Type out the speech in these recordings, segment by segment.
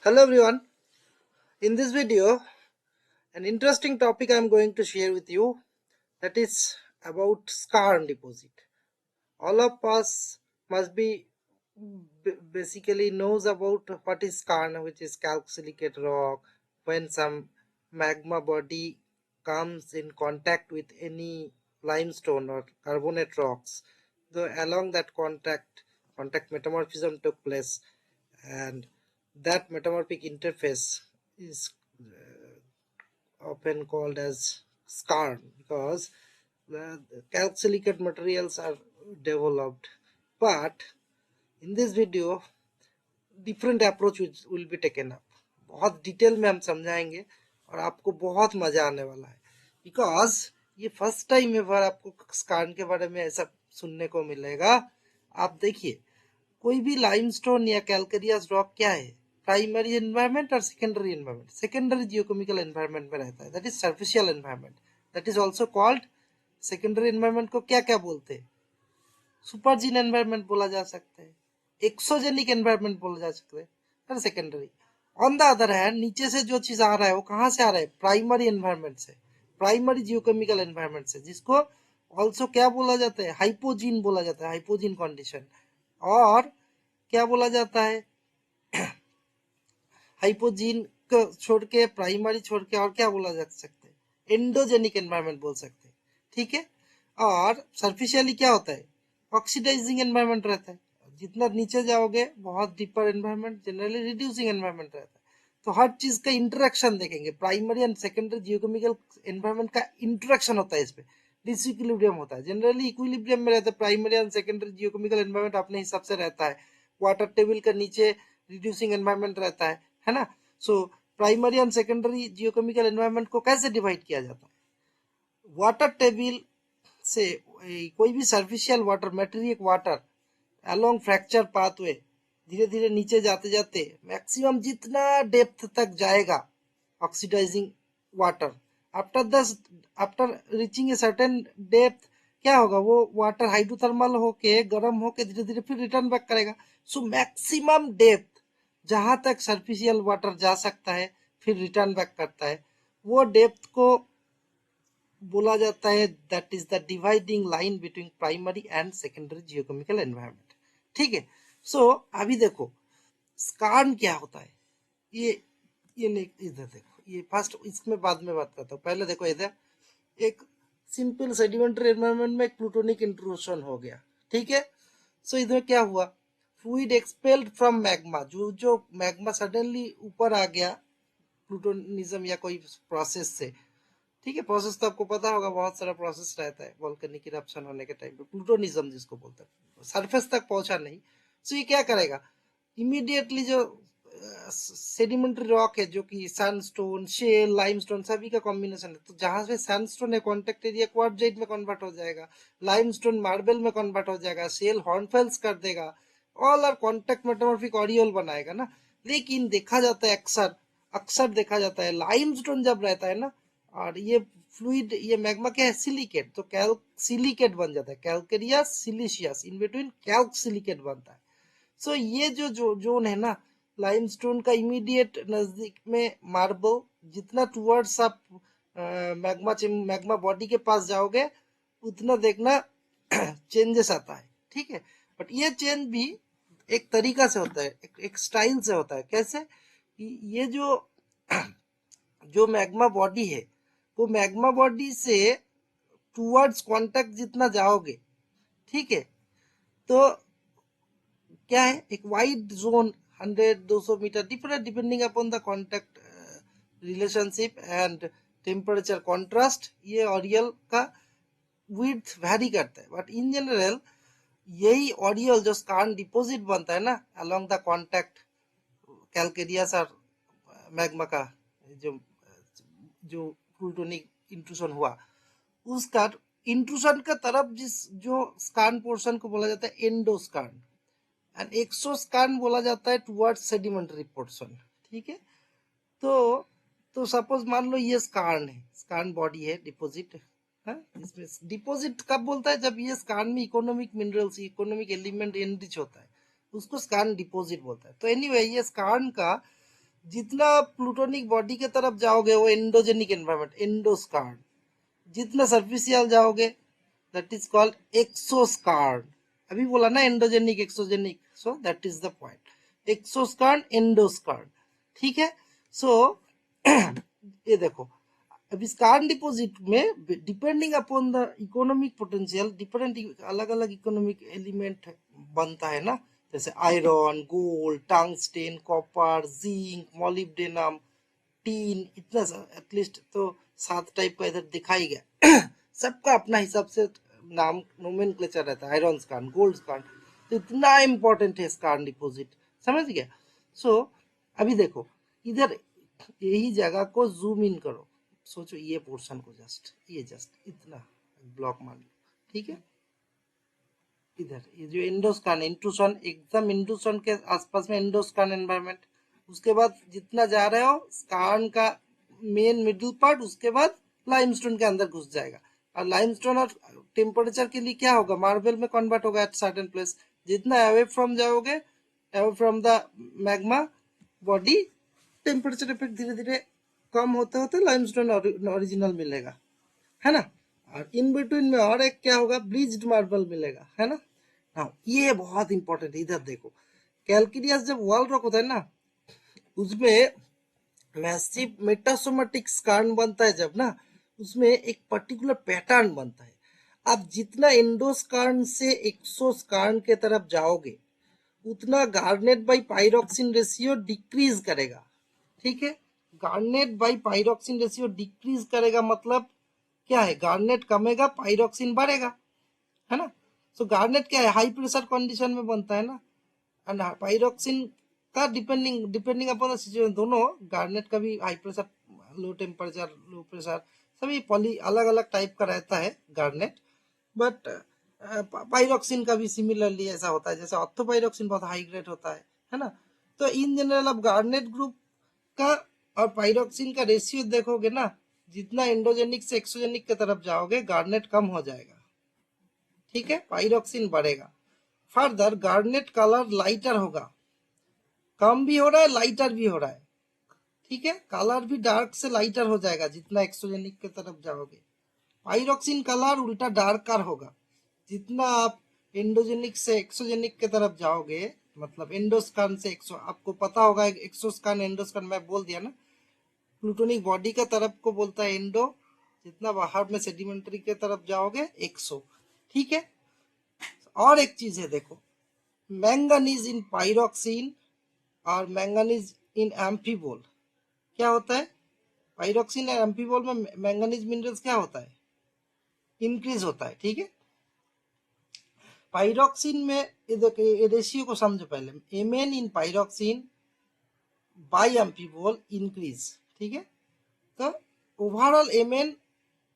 Hello everyone. In this video, an interesting topic I am going to share with you, that is about skarn deposit. All of us must be basically knows about what is skarn, which is calcilicate rock. When some magma body comes in contact with any limestone or carbonate rocks, along that contact metamorphism took place, and that metamorphic interface is often called as skarn because the calcilicate materials are developed. But in this video, different approach will be taken up. बहुत detail में हम समझाएंगे और आपको बहुत मजा आने वाला है, बिकॉज ये फर्स्ट टाइम एवर आपको स्कार्न के बारे में ऐसा सुनने को मिलेगा. आप देखिए, कोई भी लाइमस्टोन या कैलकेरियस रॉक क्या है, प्राइमरी एनवायरनमेंट और secondary environment. Secondary geochemical environment में रहता है, that is surficial environment. That is also called, secondary environment को क्या क्या बोलते हैं? सुपरजीन एनवायरनमेंट बोला जा सकता है, एक्सोजेनिक एनवायरनमेंट बोला जा सकता है, secondary. On the other hand, नीचे से जो चीज आ रहा है वो कहाँ से आ रहा है? प्राइमरी एनवायरनमेंट से, प्राइमरी जियोकेमिकल एनवायरनमेंट से, जिसको ऑल्सो क्या बोला जाता है? हाइपोजीन बोला जाता है, हाइपोजीन कंडीशन. और क्या बोला जाता है? हाइपोजीन को छोड़ के, प्राइमरी छोड़ के, और क्या बोला जा सकता है? एंडोजेनिक एनवायरनमेंट बोल सकते हैं. ठीक है. और सर्फिशियली क्या होता है? ऑक्सीडाइजिंग एनवायरनमेंट रहता है. जितना नीचे जाओगे, बहुत deeper environment, generally reducing environment रहता है. तो हर चीज का इंटरेक्शन देखेंगे. Primary and secondary geochemical environment का इंटरेक्शन होता है, इसमें डिसइक्विलिब्रियम होता है. जनरली इक्विलिब्रियम में रहता है primary and secondary geochemical environment, अपने हिसाब से रहता है. वाटर टेबल का नीचे रिड्यूसिंग एनवायरनमेंट रहता है ना. So primary and secondary geochemical environment को कैसे डिवाइड किया जाता है? वाटर टेबल से कोई भी surficial water, meteoric water along fracture pathway धीरे धीरे नीचे जाते जाते मैक्सिमम जितना डेप्थ तक जाएगा oxidising water, after reaching a certain depth, क्या होगा? वो वाटर हाइड्रोथर्मल होके, गर्म होके, धीरे धीरे फिर रिटर्न बैक करेगा. सो मैक्सिमम डेप्थ जहां तक सर्फिशियल वाटर जा सकता है, फिर रिटर्न बैक करता है, वो डेप्थ को बोला जाता है, that is the dividing line between primary and secondary geochemical environment. ठीक है. सो अभी देखो, स्कार्न क्या होता है. ये नहीं, इधर देखो, ये फर्स्ट, इसमें बाद में बात करता हूँ. पहले देखो, इधर एक सिंपल सेडिमेंट्री एनवायरनमेंट में एक प्लूटोनिक इंट्रूशन हो गया. ठीक है. सो इधर क्या हुआ? फ्लूइड एक्सपेल्ड फ्रॉम मैग्मा, जो मैग्मा सडनली ऊपर आ गया प्लूटोनिज्म या कोई प्रोसेस से. ठीक है. प्रोसेस तो आपको पता होगा, बहुत सारा प्रोसेस रहता है वोल्केनिक इरप्शन होने के टाइम पे. प्लूटोनिज्म जिसको बोलते हैं, सरफेस तक पहुंचा नहीं. सो ये क्या करेगा? इमीडिएटली जो सेडिमेंट्री रॉक है, जो कि सैंडस्टोन, शेल, लाइमस्टोन, सभी का कॉम्बिनेशन है, तो जहां से सैंडस्टोन है, कॉन्टेक्ट एरिया क्वार्टजाइट में कन्वर्ट हो जाएगा, लाइमस्टोन मार्बल में कन्वर्ट हो जाएगा, शेल हॉर्नफेल्स कर देगा, all are contact metamorphic aureole बनाएगा ना. लेकिन देखा जाता है, अक्सर अक्सर देखा जाता है, लाइमस्टोन जब रहता है ना, और ये फ्लूइड, ये मैग्मा क्या है? सिलिकेट. तो कैल्क सिलिकेट बन जाता है, calcareous siliceous, in between Calc silicate बनता है. सो ये जो जोन है ना, लाइमस्टोन का इमीडिएट नजदीक में मार्बल, जितना टुवर्ड्स आप मैग्मा बॉडी के पास जाओगे, उतना देखना चेंजेस आता है. ठीक है. बट ये चेंज भी एक तरीका से होता है, एक स्टाइल से होता है. कैसे? ये जो मैग्मा बॉडी है, वो मैग्मा बॉडी से टुवर्ड्स कांटेक्ट जितना जाओगे, ठीक है, तो क्या है? एक wide zone, 100-200 metre, different depending upon the contact relationship and temperature contrast, ये ऑरियल का विड्थ वैरी करता है. बट इन जनरल यही ऑरियल जो स्कार्न डिपॉजिट बनता है ना, अलोंग द कांटेक्ट कैलकेरियस और मैग्मा का, जो जो प्लूटोनिक इंट्रूशन हुआ, उसका इंट्रूशन का तरफ, जिस जो स्कार्न पोर्शन को बोला जाता है एंडोस्कार्न, एंड एक्सोस्कार्न बोला जाता है टुवर्ड्स सेडिमेंटरी पोर्शन. ठीक है. तो तो सपोज मान लो ये स्कार्न है, स्कार्न बॉडी है, डिपॉजिट है. इसमें डिपॉजिट कब बोलता है? जब ये स्कार्न में economic minerals, economic element enrich होता है, उसको स्कार्न डिपॉजिट बोलता है. तो एनीवे, ये स्कार्न का जितना प्लूटोनिक बॉडी के तरफ जाओगे वो एंडोजेनिक एनवायरनमेंट, एंडोस्कार्ड। जितना सर्फिशियल जाओगे दैट इज कॉल्ड एक्सोस्कार्ड। अभी बोला ना endogenic exogenic, so that is the point, exoskarn endoskarn. ठीक है। सो ये देखो, अब इस कार्न डिपोजिट में depending upon the economic potential different अलग अलग इकोनॉमिक एलिमेंट बनता है ना, जैसे iron, gold, tungsten, copper, zinc, molybdenum, tin, इतना एटलीस्ट तो 7 टाइप का इधर दिखाई गया। सबका अपना हिसाब से नाम नोमेनक्लेचर रहता है। आयरन कार्न, गोल्ड कार्न, तो इतना इम्पोर्टेंट है कार्न डिपोजिट, समझ गया। सो अभी देखो इधर यही जगह को जूम इन करो, सोचो ये पोर्शन को जस्ट इतना ब्लॉक मान लो, ठीक है। इधर ये जो इंडोस्कान इंट्रूशन, एकदम इंट्रूशन के आसपास में इंडोस्कान एनवायरनमेंट, उसके बाद जितना जा रहे हो स्कार्न का मेन मिडिल पार्ट, उसके बाद लाइमस्टोन के अंदर घुस जाएगा। और लाइमस्टोन और टेम्परेचर के लिए क्या होगा, मार्बल में कन्वर्ट होगा एट सर्टेन प्लेस। जितना अवे फ्रॉम जाओगे, away from the magma body, temperature effect धीरे धीरे कम होते होते लाइमस्टोन ओरिजिनल मिलेगा, है ना। और इन बिटवीन में और एक क्या होगा, ब्लीच्ड मार्बल मिलेगा, है ना। हाँ ये बहुत इंपॉर्टेंट है। इधर देखो कैलकेरियस जब वॉल रॉक होता है ना, उसमें मैसिव मेटासोमेटिक स्कार्न बनता है जब ना, उसमें एक पर्टिकुलर पैटर्न बनता है। आप जितना एंडोस्कार्न से एक्सोस्कार्न के तरफ जाओगे उतना garnet by pyroxene ratio decrease करेगा, ठीक है। Garnet by pyroxene ratio decrease करेगा मतलब क्या है, गार्नेट कमेगा पाइरोक्सिन बढ़ेगा, है ना। सो गार्नेट क्या है, हाई प्रेशर कंडीशन में बनता है ना, एंड पाइरोक्सिन का depending depending upon the situation, दोनों गार्नेट का भी high pressure, low temperature, low pressure, सभी पॉली अलग अलग टाइप का रहता है गार्नेट। बट पाइरोक्सिन का भी सिमिलरली ऐसा होता है, जैसे ऑर्थोपाइरोक्सिन बहुत हाई ग्रेड होता है ना। तो इन जनरल आप गार्नेट ग्रुप का और पाइरोक्सिन का रेशियो देखोगे ना, जितना एंडोजेनिक से एक्सोजेनिक की तरफ जाओगे गार्नेट कम हो जाएगा, ठीक है, पाइरोक्सिन बढ़ेगा। फर्दर गार्नेट कलर लाइटर होगा, कम भी हो रहा है लाइटर भी हो रहा है, ठीक है। कलर भी डार्क से लाइटर हो जाएगा जितना एक्सोजेनिक की तरफ जाओगे। पाइरोक्सिन कलर उल्टा डार्कर होगा जितना आप एंडोजेनिक से एक्सोजेनिक की तरफ जाओगे, मतलब एंडोस्कान से एक्सो, आपको पता होगा एक्सोस्कान एंडोस्कान मैं बोल दिया ना। प्लूटोनिक बॉडी का तरफ को बोलता है एंडो, जितना बाहर में सेडिमेंट्री के तरफ जाओगे एक्सो, ठीक है। और एक चीज है देखो, मैंगनीज इन पाइरोक्सिन और मैंगनीज इन एम्फीबोल क्या होता है, पाइरोक्सिन और एम्फीबोल में मैंगनीज मिनरल्स क्या होता है, इंक्रीज होता है, ठीक है। पाइरोक्सिन में ये रेशियो को समझो पहले, MN in pyroxene by amphibole increase, ठीक है। तो ओवरऑल एमएन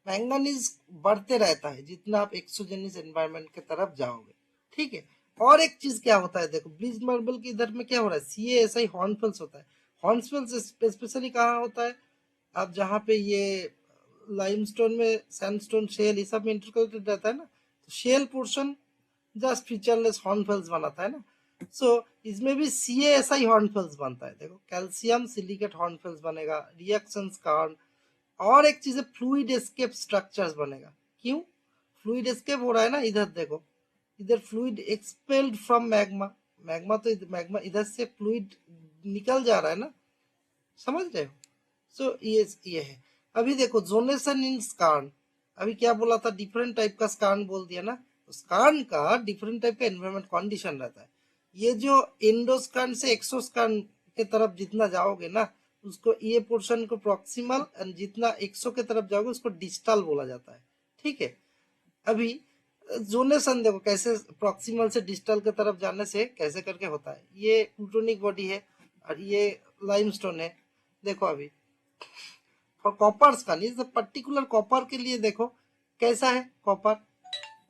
मैंगनीज बढ़ते रहता है जितना आप एक्सोजेनिक एनवायरनमेंट की तरफ जाओगे, ठीक है। और एक चीज क्या होता है देखो, ब्लीच मार्बल के इधर में क्या हो रहा है, सीए ऐसा ही हॉर्नफेल्स होता है। हॉर्नफेल्स स्पेशली कहाँ होता है, अब जहाँ पे ये लाइमस्टोन में सैंडस्टोन शेल ये सब में इंटरकलेटेड रहता है ना, तो शेल पोर्शन जस्ट फीचरलेस हॉर्नफेल्स बनाता है ना। सो इसमें भी सीए ऐसा ही हॉर्नफेल्स बनता है, देखो कैल्शियम सिलिकेट हॉर्नफेल्स बनेगा, रिएक्शन कार्न। और एक चीज है फ्लूइड एस्केप स्ट्रक्चर्स बनेगा। क्यों फ्लूइड एस्केप हो रहा है ना, इधर देखो, इधर fluid expelled from magma, magma तो मैग्मा इधर से फ्लूइड निकल जा रहा है ना, समझ रहे हो। सो ये है। अभी देखो जोनेशन इन स्कार्न, अभी क्या बोला था, डिफरेंट टाइप का स्कार्न बोल दिया ना, तो स्कार्न का डिफरेंट टाइप का एनवायरमेंट कंडीशन रहता है। ये जो एंडोस्कार्न से एक्सोस्कार्न के तरफ जितना जाओगे ना, उसको ये पोर्शन को प्रॉक्सिमल, एंड जितना एक्सो के तरफ जाओगे उसको डिस्टल बोला जाता है, ठीक है। अभी जोनेशन देखो कैसे प्रॉक्सिमल से डिस्टल के तरफ जाने से कैसे करके होता है, ये प्लूटोनिक बॉडी है और ये लाइमस्टोन है। देखो अभी और कॉपर्स का नहीं, पर्टिकुलर कॉपर के लिए देखो कैसा है कॉपर,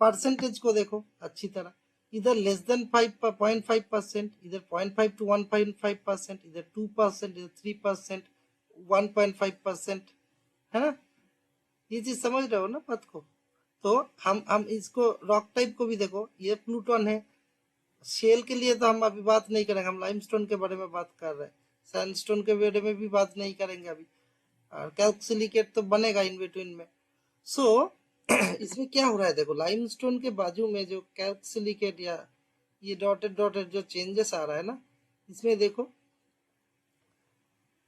परसेंटेज को देखो अच्छी तरह, इधर लेस देन 5.5%, इधर 0.5 to 1.5%, इधर 2%, इधर 3%, 1.5%, है ना। ये चीज समझ रहे हो ना बात को। तो हम इसको रॉक टाइप को भी देखो, ये प्लूटोन है। शेल के लिए तो हम अभी बात नहीं करेंगे, हम लाइमस्टोन के बारे में बात कर रहे हैं। सैंडस्टोन के बारे में भी बात नहीं करेंगे अभी, और कैल्सिलिकेट तो बनेगा इन बिटवीन में। सो इसमें क्या हो रहा है देखो, लाइमस्टोन के बाजू में जो कैल्सिलिकेट या ये डॉटेड डॉटेड जो चेंजेस आ रहा है ना, इसमें देखो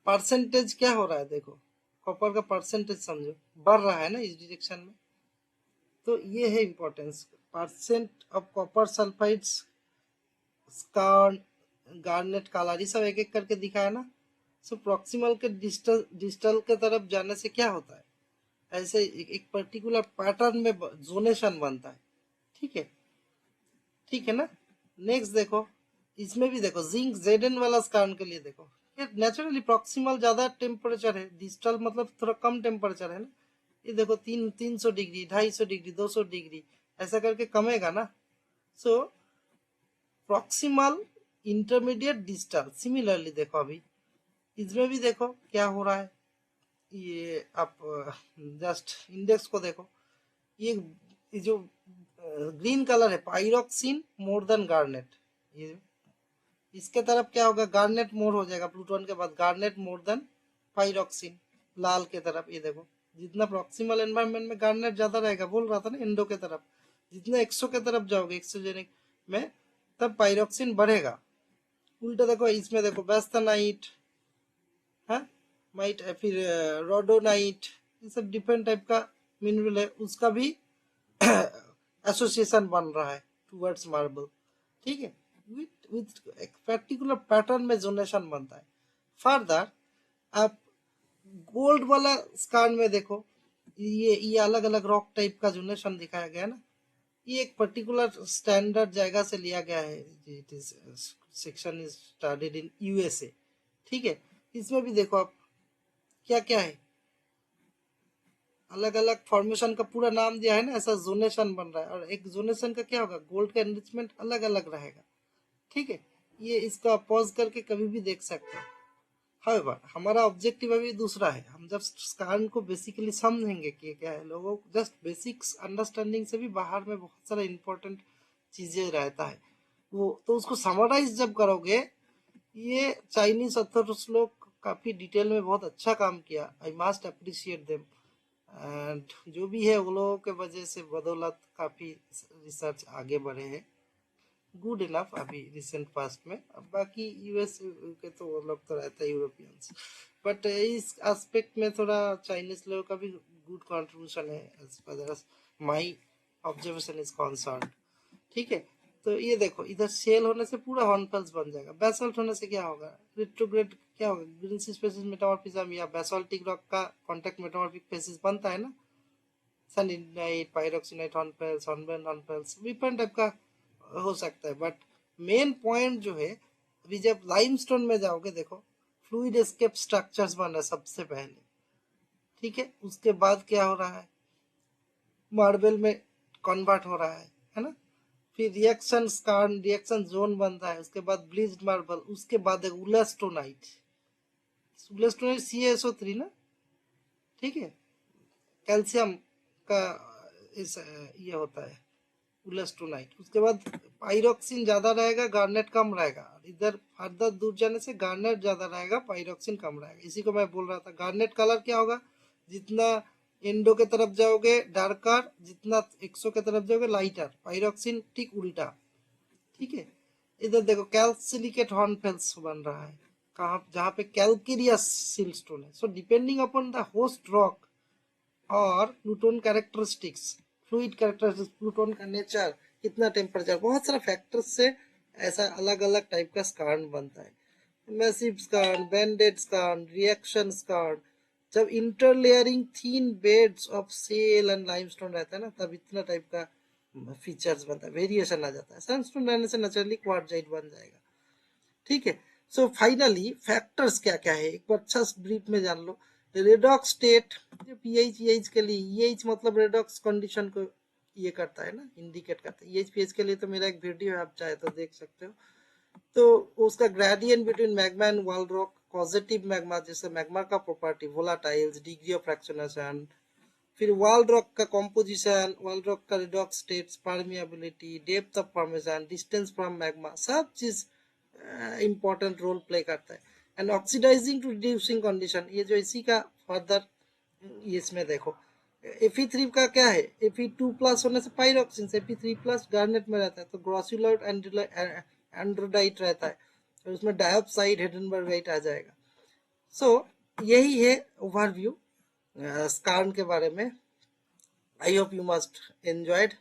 परसेंटेज क्या हो रहा है, देखो कॉपर का परसेंटेज समझो बढ़ रहा है ना इस डायरेक्शन में। तो ये है importance, percent of copper sulphides, skarn, garnet, कालारी सब एक एक करके दिखाया ना। सो प्रॉक्सिमल के डिस्टल डिस्टल के तरफ जाने से क्या होता है, ऐसे एक पर्टिकुलर पैटर्न में जोनेशन बनता है। ठीक है, ठीक है ना। नेक्स्ट देखो, इसमें भी देखो जिंक जेडन वाला स्कार्न के लिए देखो, ये नेचुरली प्रॉक्सिमल ज्यादा टेम्परेचर है, डिजिटल मतलब थोड़ा कम टेम्परेचर है ना। ये देखो 300 डिग्री, 250 डिग्री, 200 डिग्री ऐसा करके कमेगा ना। So proximal, intermediate, digital similarly देखो अभी इसमें भी देखो क्या हो रहा है। ये आप जस्ट इंडेक्स को देखो, ये जो ग्रीन कलर है पाइरोक्सिन मोर देन गार्नेट, ये इसके तरफ क्या होगा, गार्नेट मोर हो जाएगा, प्लूटोन के बाद गार्नेट मोर देन पाइरोक्सिन। लाल के तरफ ये देखो, जितना प्रॉक्सिमल एनवायरनमेंट में गार्नेट ज्यादा रहेगा, बोल रहा था ना एंडो के तरफ, जितना एक्सो के तरफ जाओगे एक्सोजेनिक में तब पाइरोक्सिन बढ़ेगा। उल्टा देखो इसमें देखो बेस्टानाइट है, माइट फिर रोडोनाइट, ये सब डिफरेंट टाइप का मिनरल है, उसका भी एसोसिएशन बन रहा है टुवर्ड्स मार्बल। ठीक है, विथ विथ एक पर्टिकुलर पैटर्न में जोनेशन बनता है। फर्दर आप गोल्ड वाला स्कान में देखो, ये अलग अलग रॉक टाइप का जोनेशन दिखाया गया है ना, ये एक पर्टिकुलर स्टैंडर्ड जगह से लिया गया है। It is section is studied in USA. ठीक है, इसमें भी देखो आप क्या क्या है, अलग अलग फॉर्मेशन का पूरा नाम दिया है ना, ऐसा जोनेशन बन रहा है, और एक जोनेशन का क्या होगा, गोल्ड का एनरिचमेंट अलग अलग रहेगा। ठीक है, ये इसका पॉज करके कभी भी देख सकते हैं। हाउएवर हमारा ऑब्जेक्टिव अभी दूसरा है, हम जब स्कान को बेसिकली समझेंगे कि क्या है, लोगों को जस्ट बेसिक्स अंडरस्टैंडिंग से भी बाहर में बहुत सारा इंपॉर्टेंट चीजें रहता है, वो तो उसको समराइज जब करोगे, ये चाइनीज ऑथर्स लोग काफी डिटेल में बहुत अच्छा काम किया, I must appreciate them. And जो भी है वो लोगों के वजह से बदौलत काफी रिसर्च आगे बढ़े हैं, गुड इनफ अभी रिसेंट पास्ट में। अब बाकी यूएस के तो वो लोग तो रहता है यूरोपियंस, बट इस एस्पेक्ट में थोड़ा चाइनीज लोगों का भी गुड कंट्रीब्यूशन है as far as my observation is concern. ठीक है, तो ये देखो इधर शेल होने से पूरा हॉर्नफेल्स बन जाएगा, बेसल्ट होने से क्या होगा, रिट्रोग्रेड क्या होगा, ग्रीन स्पेसिस मेटामॉर्फिज्म या बेसल्टिक रॉक का कांटेक्ट मेटामॉर्फिक फेसिस बनता है ना, सैलिनाइट, पायरोक्सिनाइट हॉर्नफेल्स, हॉर्नबेन हॉर्नफेल्स, डिफरेंट टाइप का हो सकता है। बट मेन पॉइंट जो है, अभी जब लाइमस्टोन में जाओगे देखो फ्लूइड एस्केप स्ट्रक्चर्स बन रहा है सबसे पहले। ठीक है, उसके बाद क्या हो रहा है, मार्बल में कन्वर्ट हो रहा है ना। फिर रिएक्शन स्कार्न रिएक्शन जोन बनता है, उसके बाद ब्लीच्ड मार्बल, उसके बाद उलेस्टोनाइट, उलेस्टोनाइट CaSO3 ना। ठीक है, कैल्शियम का इस ये होता है उलेस्टोनाइट। उसके बाद पाइरोक्सिन ज्यादा रहेगा, गार्नेट कम रहेगा, इधर फर्दर दूर जाने से गार्नेट ज्यादा रहेगा, पाइरोक्सिन कम रहेगा। इसी को मैं बोल रहा था, गार्नेट कलर क्या होगा, जितना एंडो के तरफ जाओगे डार्कर, जितना एक्सो के तरफ जाओगे लाइटर, पाइरोक्सिन ठीक उल्टा। ठीक है, इधर देखो कैल्सिलिकेट हॉर्नफेल्स बन रहा है, कहाँ, जहाँ पे कैल्केरियस सिलस्टोन है। So depending upon the host rock और प्लूटोन कैरेक्टरिस्टिक्स, फ्लूइड कैरेक्टरिस्टिक्स, प्लूटोन का नेचर, कितना टेम्परेचर, बहुत सारा फैक्टर्स से ऐसा अलग अलग टाइप का स्कार्न बनता है। मैसिव स्कार्न, बैंडेड स्कार्न, रिएक्शन स्कार्न, जब interlayering thin beds of shale and limestone रहता है ना, तब इतना टाइप का फीचर्स बनता है, वेरिएशन आ जाता है। सैंडस्टोन रहने से नेचुरली क्वार्टजाइट बन जाएगा। ठीक है, सो फाइनली फैक्टर्स क्या क्या है एक बार अच्छा ब्रीफ में जान लो। रेडॉक्स स्टेट, पीएच ईएच के लिए, ईएच मतलब रेडॉक्स कंडीशन को ये करता है ना, इंडिकेट करता है। ईएच पीएच के लिए तो मेरा एक वीडियो है, आप चाहे तो देख सकते हो। तो उसका gradient between magma and wall rock, positive magma जैसे मैग्मा का property volatiles, degree of fractionation, फिर वॉल रॉक का कॉम्पोजिशन, वॉल रॉक का redox states, permeability, depth of formation, distance from magma, सब चीज इंपॉर्टेंट रोल प्ले करता है। And oxidising to reducing condition, ये जो इसी का फर्दर इसमें देखो Fe3 का क्या है, Fe2+ होने से पाइरोक्सिन से Fe3+ गार्नेट में रहता है, तो ग्रॉसिलोइड एंड्रोडाइट रहता है, और उसमें डाइऑक्साइड हेडेनबर्गाइट आ जाएगा। सो यही है ओवरव्यू स्कार्न के बारे में। I hope you must enjoyed.